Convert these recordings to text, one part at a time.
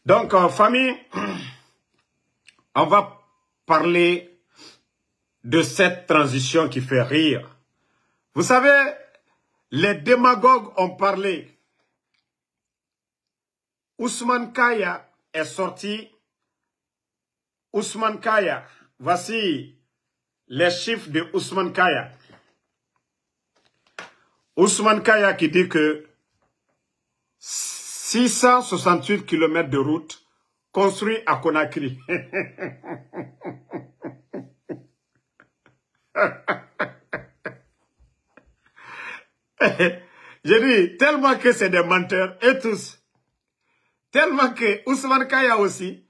Donc, famille, on va parler de cette transition qui fait rire. Vous savez, les démagogues ont parlé. Ousmane Kaya est sorti. Ousmane Kaya, voici les chiffres de Ousmane Kaya. Ousmane Kaya qui dit que 668 km de route construits à Conakry. J'ai dit, tellement que c'est des menteurs, et tous. Tellement que Ousmane Kaya aussi,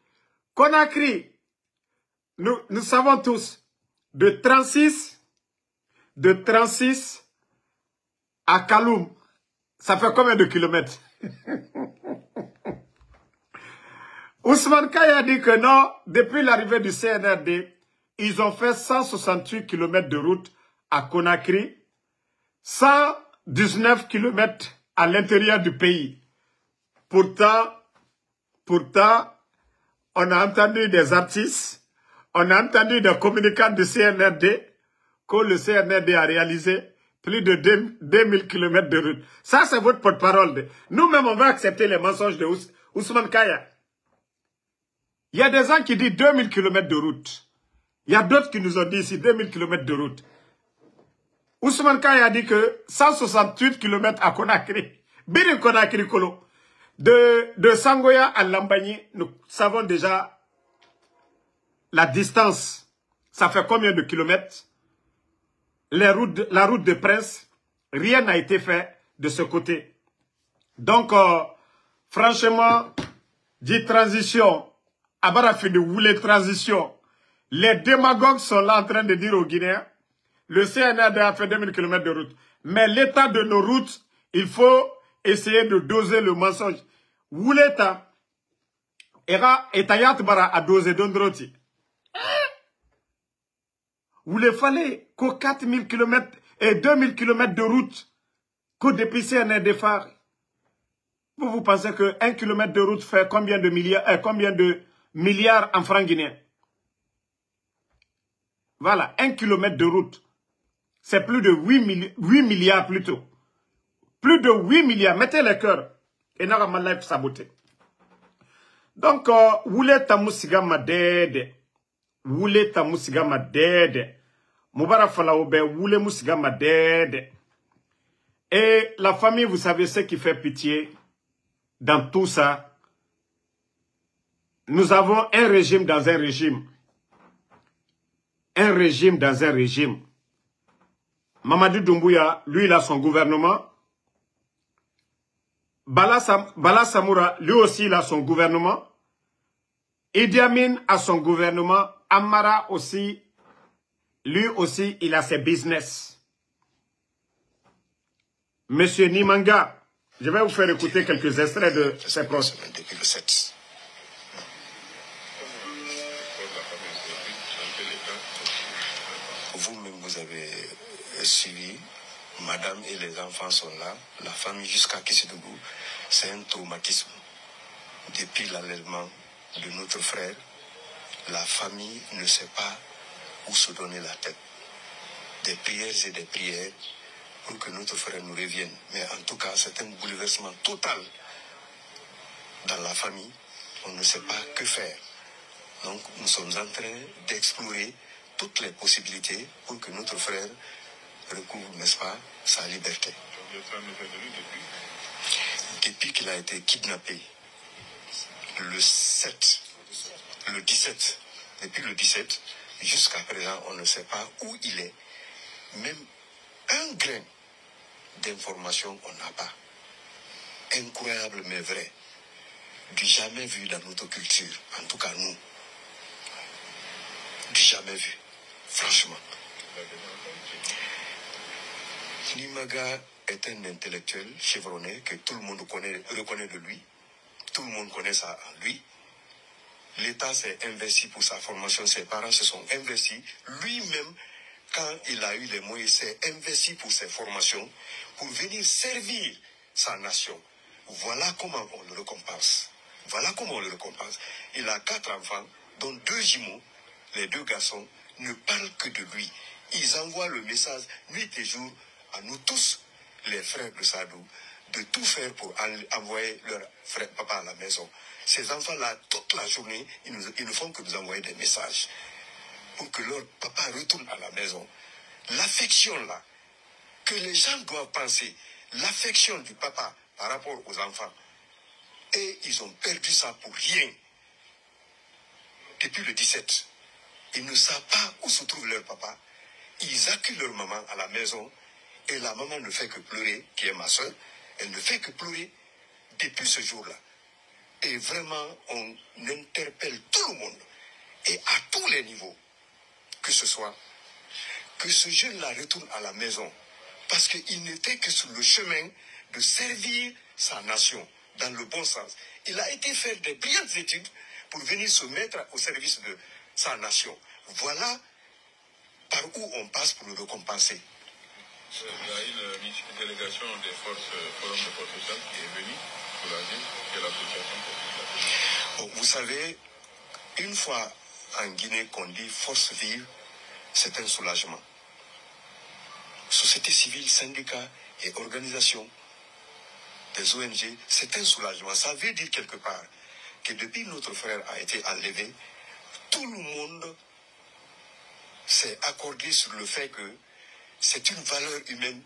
Conakry, nous savons tous, de 36 à Kaloum, ça fait combien de kilomètres? Ousmane Kaya dit que non, depuis l'arrivée du CNRD, ils ont fait 168 km de route à Conakry, 119 km à l'intérieur du pays. Pourtant, on a entendu des artistes, on a entendu des communicants du CNRD que le CNRD a réalisé plus de 2000 km de route. Ça, c'est votre porte-parole. Nous-mêmes, on va accepter les mensonges de Ousmane Kaya. Il y a des gens qui disent 2000 km de route. Il y a d'autres qui nous ont dit ici 2000 km de route. Ousmane Kaya a dit que 168 km à Conakry. Biri Conakry Kolo. De Sangoya à Lambagny, nous savons déjà la distance. Ça fait combien de kilomètres? La route de Prince, rien n'a été fait de ce côté. Donc, franchement, dit transition, Abarafini voulait transition. Les démagogues sont là en train de dire aux Guinéens, le CNRD a fait 2000 km de route. Mais l'état de nos routes, il faut essayer de doser le mensonge. Wouleta, era etayat bara a doser d'ondroti. Vous il fallait qu'aux 4000 km et 2000 km de route, qu'au depuis CNRD phare. Vous pensez que 1 km de route fait combien de milliards en francs guinéens? Voilà, 1 km de route. C'est plus de 8 milliards plutôt. Plus de 8 milliards. Mettez les cœurs. Et n'a pas life saboté. Donc, Woulé Tamoussiga ma dede. Woulé Tamoussiga ma dede. Moubara Falaoube, Woulé Moussiga ma dede. Et la famille, vous savez ce qui fait pitié dans tout ça. Nous avons un régime dans un régime. Un régime dans un régime. Mamadou Doumbouya, lui, il a son gouvernement. Bala Samoura, lui aussi, il a son gouvernement. Idi Amin a son gouvernement. Amara aussi, lui aussi, il a ses business. Monsieur Nimanga, je vais vous faire écouter quelques extraits de ses proches. Depuis le 7. Vous-même, vous avez suivi. Madame et les enfants sont là. La famille jusqu'à Kissédougou. C'est un traumatisme. Depuis l'enlèvement de notre frère, la famille ne sait pas où se donner la tête. Des prières et des prières pour que notre frère nous revienne. Mais en tout cas, c'est un bouleversement total dans la famille. On ne sait pas que faire. Donc, nous sommes en train d'explorer toutes les possibilités pour que notre frère recouvre, n'est-ce pas, sa liberté. Depuis qu'il a été kidnappé, le 17, depuis le 17, jusqu'à présent, on ne sait pas où il est. Même un grain d'information, on n'a pas. Incroyable mais vrai. Du jamais vu dans notre culture, en tout cas nous. Du jamais vu, franchement. Nimaga est un intellectuel chevronné que tout le monde reconnaît de lui. Tout le monde connaît ça en lui. L'État s'est investi pour sa formation, ses parents se sont investis. Lui-même, quand il a eu les moyens, s'est investi pour ses formations, pour venir servir sa nation. Voilà comment on le récompense. Voilà comment on le récompense. Il a 4 enfants, dont 2 jumeaux. Les 2 garçons ne parlent que de lui. Ils envoient le message nuit et jour à nous tous, les frères de Sadou, de tout faire pour envoyer leur frère papa à la maison. Ces enfants-là, toute la journée, ils ne font que nous envoyer des messages pour que leur papa retourne à la maison. L'affection là, que les gens doivent penser, l'affection du papa par rapport aux enfants. Et ils ont perdu ça pour rien. Depuis le 17, ils ne savent pas où se trouve leur papa. Ils accueillent leur maman à la maison et la maman ne fait que pleurer, qui est ma soeur. Elle ne fait que pleurer depuis ce jour-là. Et vraiment, on interpelle tout le monde et à tous les niveaux, que ce soit, que ce jeune-là retourne à la maison parce qu'il n'était que sur le chemin de servir sa nation dans le bon sens. Il a été faire des brillantes études pour venir se mettre au service de sa nation. Voilà par où on passe pour le récompenser. Il y a une délégation des forces, Forum de forces sociales qui est venue soulager que l'association. Vous savez, une fois en Guinée qu'on dit force vive, c'est un soulagement. Société civile, syndicats et organisations des ONG, c'est un soulagement. Ça veut dire quelque part que depuis que notre frère a été enlevé, tout le monde s'est accordé sur le fait que c'est une valeur humaine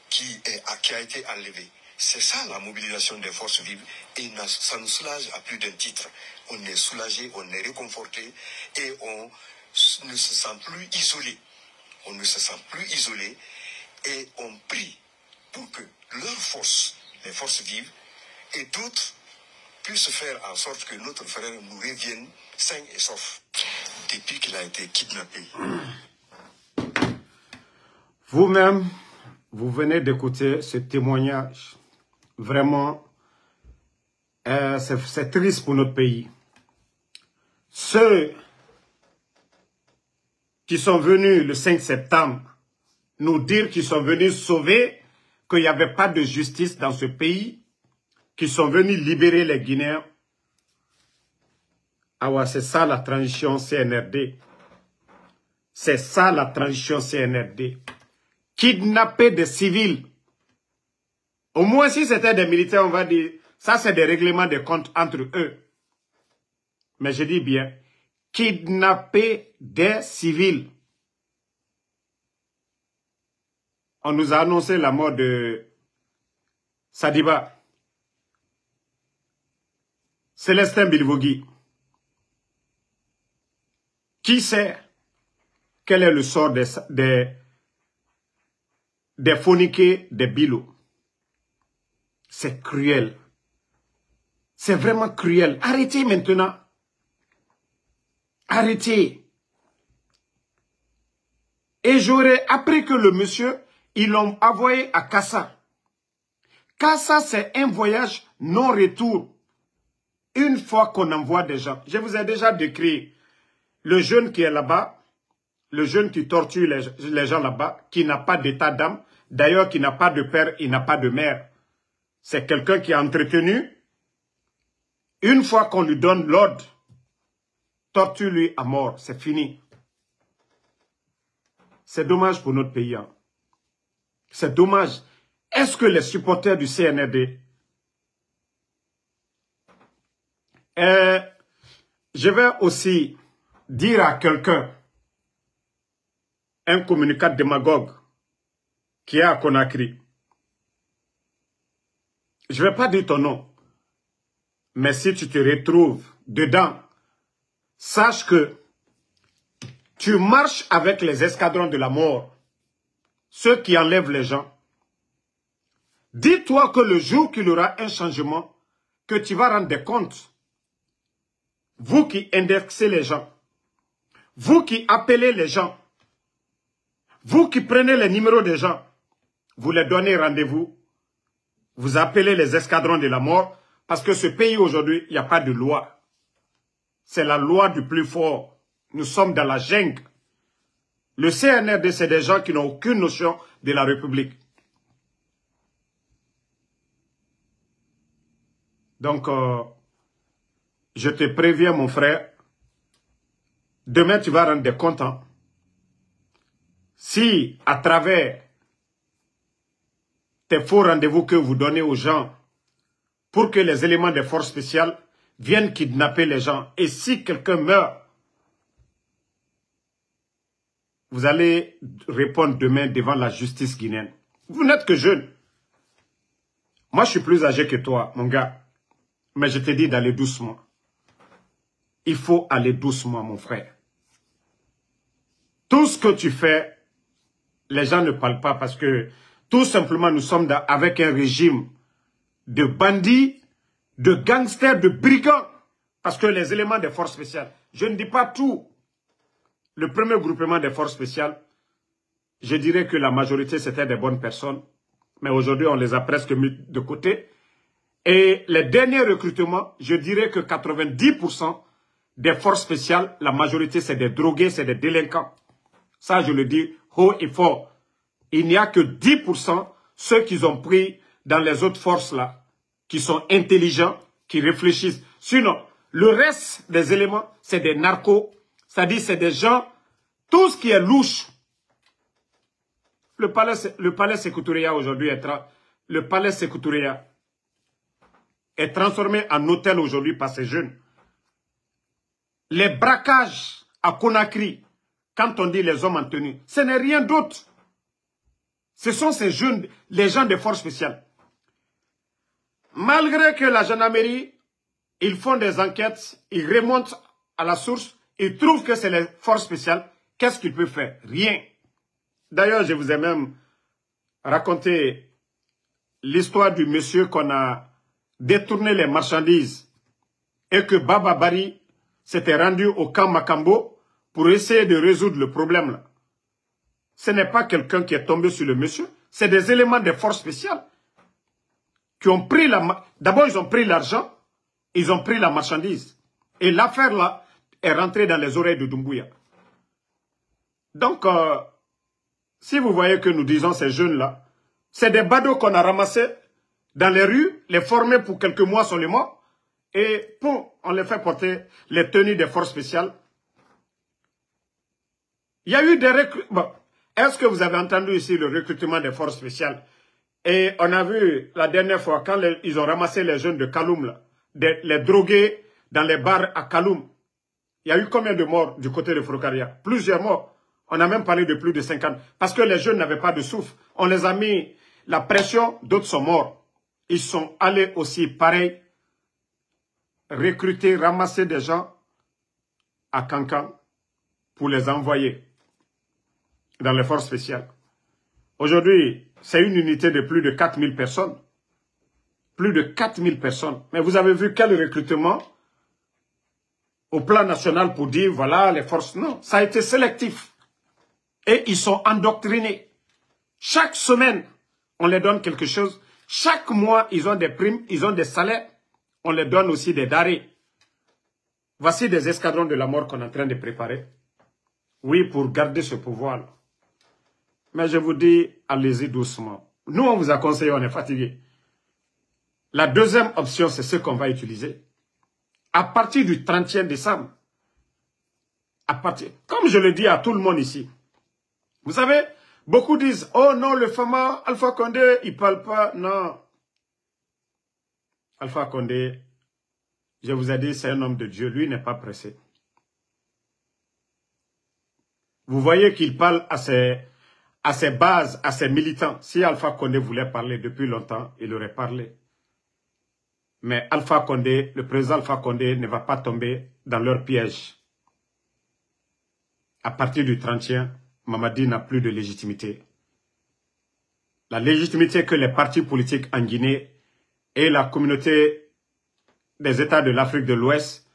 qui a été enlevée. C'est ça la mobilisation des forces vives et ça nous soulage à plus d'un titre. On est soulagé, on est réconforté et on ne se sent plus isolé. On ne se sent plus isolé et on prie pour que leurs forces, les forces vives et d'autres puissent faire en sorte que notre frère nous revienne sain et sauf depuis qu'il a été kidnappé. Vous-même, vous venez d'écouter ce témoignage. Vraiment, c'est triste pour notre pays. Ceux qui sont venus le 5 septembre nous dire qu'ils sont venus sauver, qu'il n'y avait pas de justice dans ce pays, qui sont venus libérer les Guinéens. Ah ouais, c'est ça la transition CNRD. C'est ça la transition CNRD. Kidnapper des civils. Au moins si c'était des militaires, on va dire, ça c'est des règlements de compte entre eux. Mais je dis bien, kidnapper des civils. On nous a annoncé la mort de Sadiba, Célestin Bilvogui. Qui sait quel est le sort des phoniqués des Bilo? C'est cruel. C'est vraiment cruel. Arrêtez maintenant. Arrêtez. Et j'aurais appris que le monsieur, ils l'ont envoyé à Kassa. Kassa, c'est un voyage non-retour. Une fois qu'on envoie des gens. Je vous ai déjà décrit le jeune qui est là-bas, le jeune qui torture les gens là-bas, qui n'a pas d'état d'âme, d'ailleurs qui n'a pas de père, il n'a pas de mère. C'est quelqu'un qui est entretenu. Une fois qu'on lui donne l'ordre, torture-lui à mort, c'est fini. C'est dommage pour notre pays. Hein. C'est dommage. Est-ce que les supporters du CNRD... je vais aussi dire à quelqu'un, un communicant démagogue qui est à Conakry. Je ne vais pas dire ton nom, mais si tu te retrouves dedans, sache que tu marches avec les escadrons de la mort, ceux qui enlèvent les gens. Dis-toi que le jour qu'il y aura un changement, que tu vas rendre des comptes. Vous qui indexez les gens, vous qui appelez les gens, vous qui prenez les numéros des gens, vous les donnez rendez-vous, vous appelez les escadrons de la mort, parce que ce pays aujourd'hui, il n'y a pas de loi. C'est la loi du plus fort. Nous sommes dans la jungle. Le CNRD, c'est des gens qui n'ont aucune notion de la République. Donc, je te préviens, mon frère, demain, tu vas rendre des comptes. Hein. Si, à travers tes faux rendez-vous que vous donnez aux gens pour que les éléments des forces spéciales viennent kidnapper les gens, et si quelqu'un meurt, vous allez répondre demain devant la justice guinéenne. Vous n'êtes que jeune. Moi, je suis plus âgé que toi, mon gars. Mais je te dis d'aller doucement. Il faut aller doucement, mon frère. Tout ce que tu fais, les gens ne parlent pas parce que tout simplement, nous sommes avec un régime de bandits, de gangsters, de brigands. Parce que les éléments des forces spéciales, je ne dis pas tout. Le premier groupement des forces spéciales, je dirais que la majorité, c'était des bonnes personnes. Mais aujourd'hui, on les a presque mis de côté. Et les derniers recrutements, je dirais que 90% des forces spéciales, la majorité, c'est des drogués, c'est des délinquants. Ça, je le dis haut et fort. Il n'y a que 10% ceux qu'ils ont pris dans les autres forces là, qui sont intelligents, qui réfléchissent. Sinon, le reste des éléments, c'est des narcos, c'est-à-dire c'est des gens, tout ce qui est louche. Le palais Sékou Touré aujourd'hui est transformé en hôtel aujourd'hui par ces jeunes. Les braquages à Conakry, quand on dit les hommes en tenue, ce n'est rien d'autre. Ce sont ces jeunes, les gens des forces spéciales. Malgré que la gendarmerie, ils font des enquêtes, ils remontent à la source, ils trouvent que c'est les forces spéciales, qu'est-ce qu'ils peuvent faire? Rien. D'ailleurs, je vous ai même raconté l'histoire du monsieur qu'on a détourné les marchandises et que Baba Bari s'était rendu au camp Makambo pour essayer de résoudre le problème là. Ce n'est pas quelqu'un qui est tombé sur le monsieur, c'est des éléments des forces spéciales qui ont pris la... D'abord, ils ont pris l'argent, ils ont pris la marchandise. Et l'affaire là est rentrée dans les oreilles de Doumbouya. Donc, si vous voyez que nous disons ces jeunes-là, c'est des badauds qu'on a ramassés dans les rues, les formés pour quelques mois seulement, et on les fait porter les tenues des forces spéciales. Il y a eu des recrutements. Bon, est-ce que vous avez entendu ici le recrutement des forces spéciales? Et on a vu la dernière fois, quand ils ont ramassé les jeunes de Kaloum, là, les drogués dans les bars à Kaloum, il y a eu combien de morts du côté de Frocaria? Plusieurs morts. On a même parlé de plus de 50. Parce que les jeunes n'avaient pas de souffle. On les a mis la pression, d'autres sont morts. Ils sont allés aussi, pareil, recruter, ramasser des gens à Kankan pour les envoyer dans les forces spéciales. Aujourd'hui, c'est une unité de plus de 4000 personnes. Plus de 4000 personnes. Mais vous avez vu quel recrutement au plan national pour dire, voilà, les forces... Non, ça a été sélectif. Et ils sont endoctrinés. Chaque semaine, on les donne quelque chose. Chaque mois, ils ont des primes, ils ont des salaires. On les donne aussi des darés. Voici des escadrons de la mort qu'on est en train de préparer. Oui, pour garder ce pouvoir-là. Mais je vous dis, allez-y doucement. Nous, on vous a conseillé, on est fatigué. La deuxième option, c'est ce qu'on va utiliser. À partir du 31 décembre, comme je le dis à tout le monde ici, vous savez, beaucoup disent, oh non, le fameux Alpha Condé, il ne parle pas. Non. Alpha Condé, je vous ai dit, c'est un homme de Dieu. Lui n'est pas pressé. Vous voyez qu'il parle à ses bases, à ses militants. Si Alpha Condé voulait parler depuis longtemps, il aurait parlé. Mais Alpha Condé, le président Alpha Condé ne va pas tomber dans leur piège. À partir du 31, Mamadi n'a plus de légitimité. La légitimité que les partis politiques en Guinée et la communauté des États de l'Afrique de l'Ouest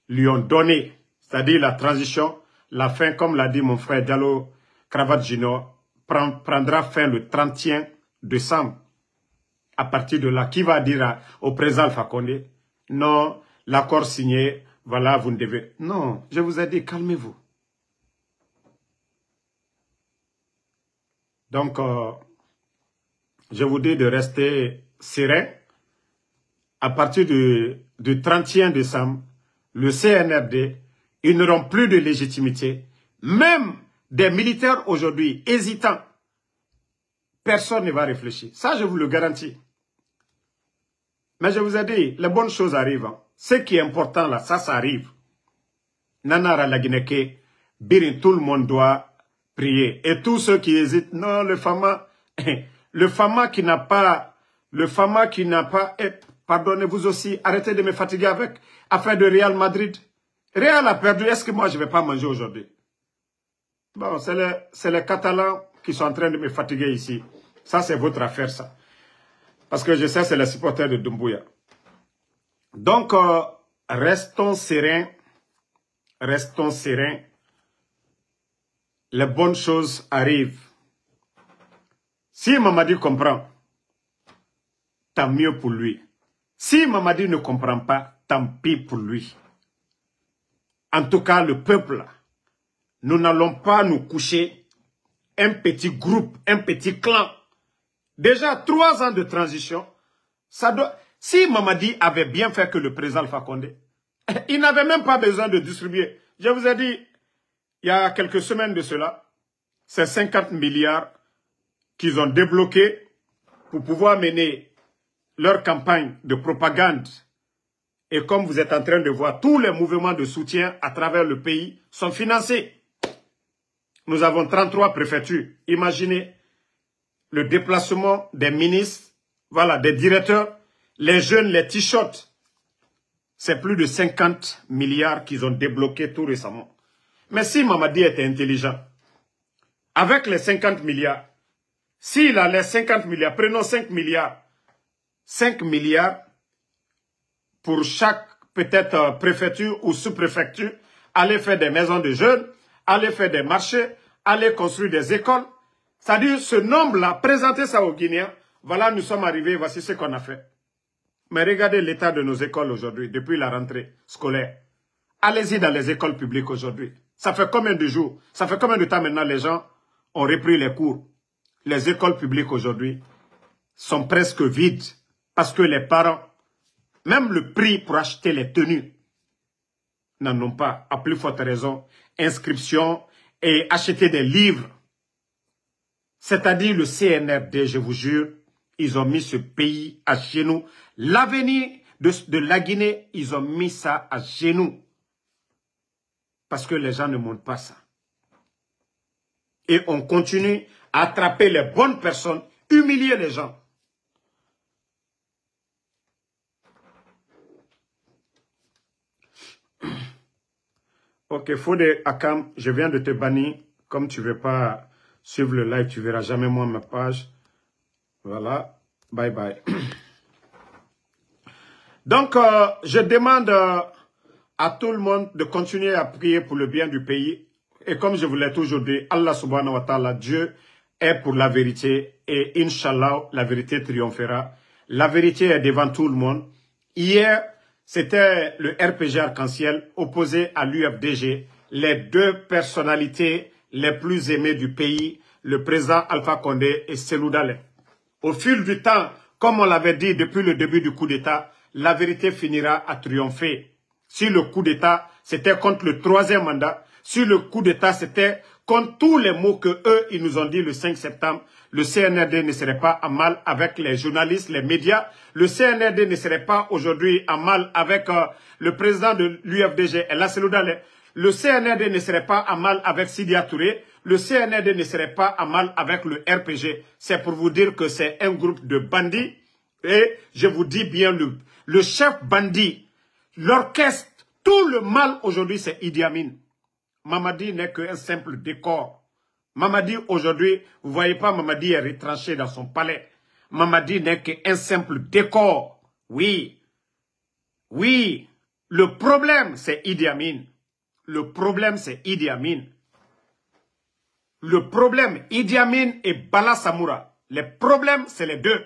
lui ont donné, c'est-à-dire la transition, la fin, comme l'a dit mon frère Diallo Cravate Junior, prendra fin le 31 décembre. À partir de là, qui va dire au président Alpha Condé, non, l'accord signé, voilà, vous ne devez... Non, je vous ai dit, calmez-vous. Donc, je vous dis de rester serein. À partir du 31 décembre, le CNRD, ils n'auront plus de légitimité. Même des militaires aujourd'hui hésitants, personne ne va réfléchir. Ça, je vous le garantis. Mais je vous ai dit, les bonnes choses arrivent. Hein. Ce qui est important là, ça arrive. Nanara la Guinée, Birin, tout le monde doit prier. Et tous ceux qui hésitent, non, le Fama qui n'a pas, pardonnez-vous aussi, arrêtez de me fatiguer avec affaire de Real Madrid. Real a perdu, est-ce que moi je ne vais pas manger aujourd'hui? Bon, c'est les Catalans qui sont en train de me fatiguer ici. Ça, c'est votre affaire, ça. Parce que je sais, c'est les supporters de Doumbouya. Donc, restons sereins. Restons sereins. Les bonnes choses arrivent. Si Mamadi comprend, tant mieux pour lui. Si Mamadi ne comprend pas, tant pis pour lui. En tout cas, le peuple, nous n'allons pas nous coucher un petit groupe, un petit clan. Déjà 3 ans de transition, ça doit... Si Mamadi avait bien fait que le président Alpha Condé, il n'avait même pas besoin de distribuer. Je vous ai dit, il y a quelques semaines de cela, c'est 50 milliards qu'ils ont débloqués pour pouvoir mener leur campagne de propagande. Et comme vous êtes en train de voir, tous les mouvements de soutien à travers le pays sont financés. Nous avons 33 préfectures. Imaginez le déplacement des ministres, voilà, des directeurs, les jeunes, les t-shirts. C'est plus de 50 milliards qu'ils ont débloqués tout récemment. Mais si Mamadi était intelligent, avec les 50 milliards, s'il a les 50 milliards, prenons 5 milliards, 5 milliards pour chaque peut-être préfecture ou sous-préfecture, aller faire des maisons de jeunes, aller faire des marchés, aller construire des écoles. C'est-à-dire, ce nombre-là, présenter ça aux Guinéens, voilà, nous sommes arrivés, voici ce qu'on a fait. Mais regardez l'état de nos écoles aujourd'hui, depuis la rentrée scolaire. Allez-y dans les écoles publiques aujourd'hui. Ça fait combien de jours, ça fait combien de temps maintenant les gens ont repris les cours? Les écoles publiques aujourd'hui sont presque vides parce que les parents, même le prix pour acheter les tenues, n'en ont pas. À plus forte raison, inscription et acheter des livres. C'est-à-dire le CNRD, je vous jure, ils ont mis ce pays à genoux. L'avenir de la Guinée, ils ont mis ça à genoux. Parce que les gens ne montrent pas ça. Et on continue à attraper les bonnes personnes, humilier les gens. Ok, Fodé Akam, je viens de te bannir. Comme tu ne veux pas suivre le live, tu ne verras jamais moi ma page. Voilà, bye bye. Donc, je demande à tout le monde de continuer à prier pour le bien du pays. Et comme je vous l'ai toujours dit, Allah subhanahu wa ta'ala, Dieu est pour la vérité. Et Inch'Allah, la vérité triomphera. La vérité est devant tout le monde. Hier, c'était le RPG Arc-en-Ciel opposé à l'UFDG. Les deux personnalités les plus aimées du pays, le président Alpha Condé et Cellou Dalein. Au fil du temps, comme on l'avait dit depuis le début du coup d'État, la vérité finira à triompher. Si le coup d'État, c'était contre le 3e mandat, si le coup d'État, c'était contre tous les mots que eux, ils nous ont dit le 5 septembre, le CNRD ne serait pas à mal avec les journalistes, les médias. Le CNRD ne serait pas aujourd'hui à mal avec le président de l'UFDG, El Cellou Dalein. Le CNRD ne serait pas à mal avec Sidia Touré. Le CNRD ne serait pas à mal avec le RPG. C'est pour vous dire que c'est un groupe de bandits. Et je vous dis bien, le chef bandit, l'orchestre, tout le mal aujourd'hui, c'est Idi Amin. Mamadi n'est qu'un simple décor. Mamadi aujourd'hui, vous voyez pas, Mamadi est retranché dans son palais. Mamadi n'est qu'un simple décor. Oui. Oui. Le problème, c'est Idi Amin. Le problème, c'est Idi Amin. Le problème, Idi Amin et Bala Samoura. Les problèmes, c'est les deux.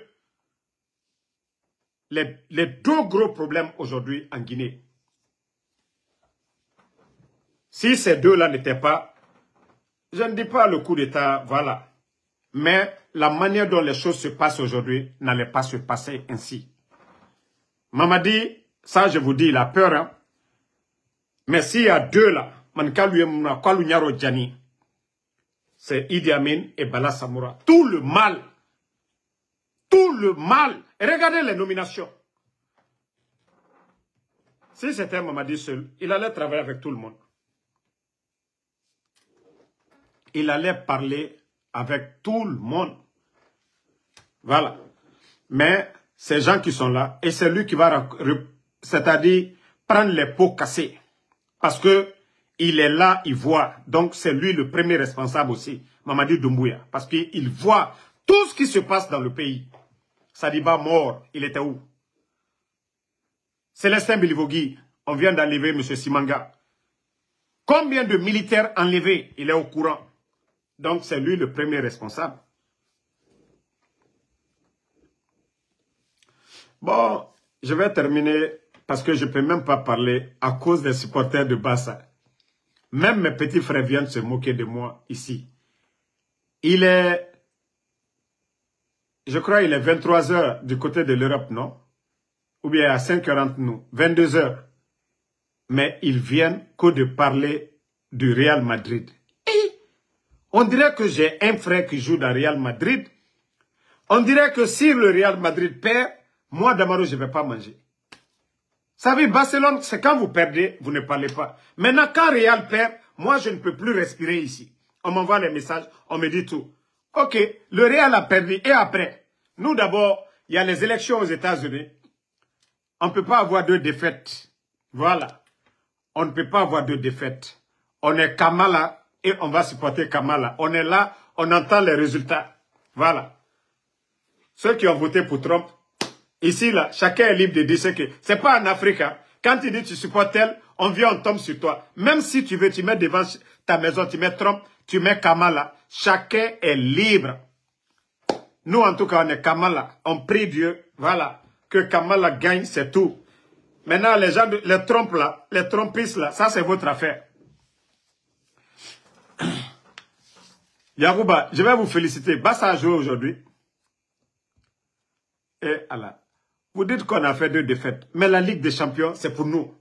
Les deux gros problèmes aujourd'hui en Guinée. Si ces deux-là n'étaient pas, je ne dis pas le coup d'État, voilà. Mais la manière dont les choses se passent aujourd'hui n'allait pas se passer ainsi. Mamadi, ça je vous dis, il a peur. Hein? Mais s'il y a deux là, c'est Idi Amin et Bala Samoura. Tout le mal. Et regardez les nominations. Si c'était Mamadi seul, il allait travailler avec tout le monde. Il allait parler avec tout le monde. Voilà. Mais ces gens qui sont là, et c'est lui qui va, c'est-à-dire prendre les pots cassés. Parce que il est là, il voit. Donc c'est lui le premier responsable aussi, Mamadi Doumbouya. Parce qu'il voit tout ce qui se passe dans le pays. Sadiba mort, il était où? Célestin Bilivogui, on vient d'enlever M. Simanga. Combien de militaires enlevés? Il est au courant. Donc c'est lui le premier responsable. Bon, je vais terminer parce que je ne peux même pas parler à cause des supporters de Bassa. Même mes petits frères viennent se moquer de moi ici. Il est, je crois, il est 23 h du côté de l'Europe, non? Ou bien à 5h40 nous, 22 h. Mais ils viennent que de parler du Real Madrid. Et on dirait que j'ai un frère qui joue dans Real Madrid. On dirait que si le Real Madrid perd, moi, Damaro, je ne vais pas manger. Vous savez, Barcelone, c'est quand vous perdez, vous ne parlez pas. Maintenant, quand Real perd, moi, je ne peux plus respirer ici. On m'envoie les messages, on me dit tout. Ok, le Real a perdu. Et après, nous d'abord, il y a les élections aux États-Unis. On ne peut pas avoir deux défaites. Voilà. On ne peut pas avoir deux défaites. On est Kamala et on va supporter Kamala. On est là, on entend les résultats. Voilà. Ceux qui ont voté pour Trump, ici, là, chacun est libre de dire ce que... C'est pas en Afrique, hein. Quand tu dis tu supportes tel, on vient, on tombe sur toi. Même si tu veux, tu mets devant ta maison, tu mets Trump, tu mets Kamala. Chacun est libre. Nous, en tout cas, on est Kamala. On prie Dieu, voilà, que Kamala gagne, c'est tout. Maintenant, les gens, les Trump là, les Trumpistes là, ça c'est votre affaire. Yagouba, je vais vous féliciter. Bassa a joué aujourd'hui. Et Allah. Vous dites qu'on a fait 2 défaites. Mais la Ligue des Champions, c'est pour nous.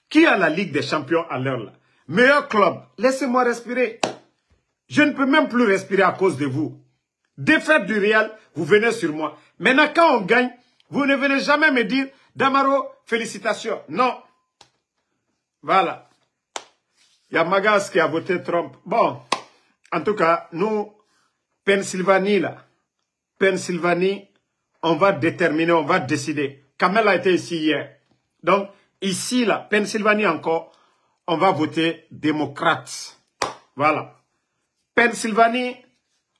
Qui a la Ligue des Champions à l'heure là? Meilleur club. Laissez-moi respirer. Je ne peux même plus respirer à cause de vous. Défaite du Real, vous venez sur moi. Maintenant, quand on gagne, vous ne venez jamais me dire, Damaro, félicitations. Non. Voilà. Il y a Magas qui a voté Trump. Bon, en tout cas, nous, Pennsylvanie, là, Pennsylvanie, on va déterminer, on va décider. Kamel a été ici hier. Donc, ici, là, Pennsylvanie encore, on va voter démocrate. Voilà. Pennsylvanie,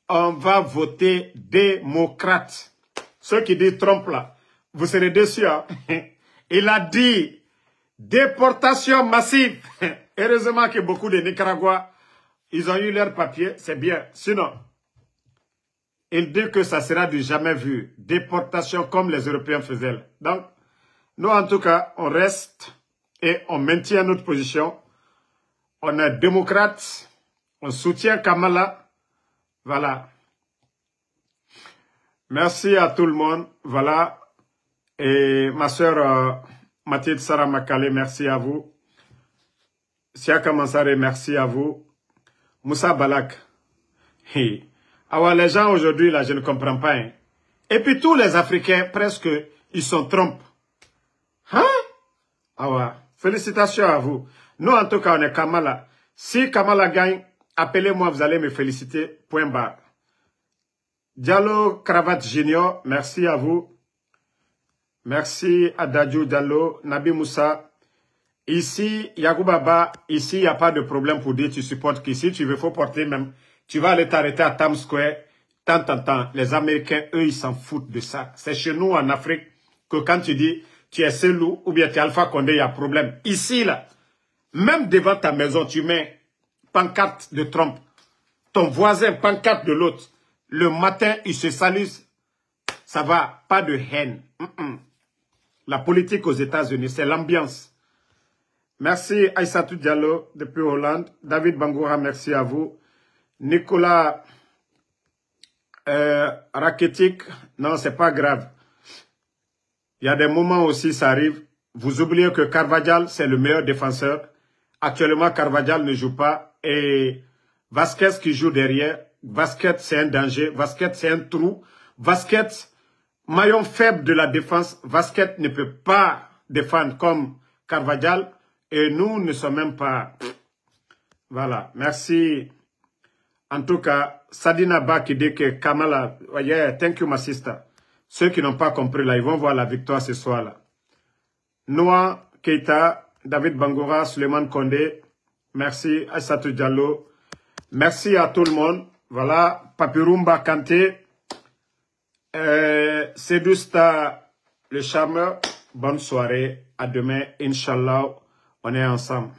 on va voter démocrate. Ceux qui disent Trump, là, vous serez déçus. Hein? Il a dit déportation massive. Heureusement que beaucoup de Nicaragua, ils ont eu leur papier, c'est bien. Sinon, il dit que ça sera du jamais vu. Déportation comme les Européens faisaient. Donc, nous, en tout cas, on reste et on maintient notre position. On est démocrate. On soutient Kamala. Voilà. Merci à tout le monde. Voilà. Et ma soeur Mathilde Sarah Makale, merci à vous. Siaka Mansare, merci à vous. Moussa Balak. Hey. Alors les gens aujourd'hui, là, je ne comprends pas. Hein. Et puis tous les Africains, presque, ils sont Trump. Hein? Ah ouais. Félicitations à vous. Nous, en tout cas, on est Kamala. Si Kamala gagne, appelez-moi, vous allez me féliciter. Point barre. Diallo Cravate Junior, merci à vous. Merci à Dadju Diallo, Nabi Moussa. Ici, Yagoubaba, ici, il n'y a pas de problème pour dire tu supportes qu'ici, tu veux, faut porter même. Tu vas aller t'arrêter à Times Square. Tant. Les Américains, eux, ils s'en foutent de ça. C'est chez nous, en Afrique, que quand tu dis tu es Selou ou bien tu es Alpha Condé, il y a problème. Ici, là, même devant ta maison, tu mets pancarte de Trump. Ton voisin, pancarte de l'autre. Le matin, il se salue. Ça va, pas de haine. La politique aux États-Unis, c'est l'ambiance. Merci Aïssatou Diallo depuis Hollande. David Bangoura, merci à vous. Nicolas Raketic, non, c'est pas grave. Il y a des moments aussi, ça arrive. Vous oubliez que Carvajal, c'est le meilleur défenseur. Actuellement, Carvajal ne joue pas. Et Vasquez qui joue derrière. Vasquez, c'est un danger. Vasquez, c'est un trou. Vasquez, maillon faible de la défense. Vasquez ne peut pas défendre comme Carvajal. Et nous ne sommes même pas... Voilà, merci. En tout cas, Sadina Ba qui dit que Kamala... Yeah, thank you, my sister. Ceux qui n'ont pas compris, là, ils vont voir la victoire ce soir, là. Noah Keita, David Bangora, Suleiman Kondé, merci, Aïssatou Diallo. Merci à tout le monde. Voilà, Papirumba Kanté, Sedusta, le charmeur. Bonne soirée. À demain, Inch'Allah. On est ensemble.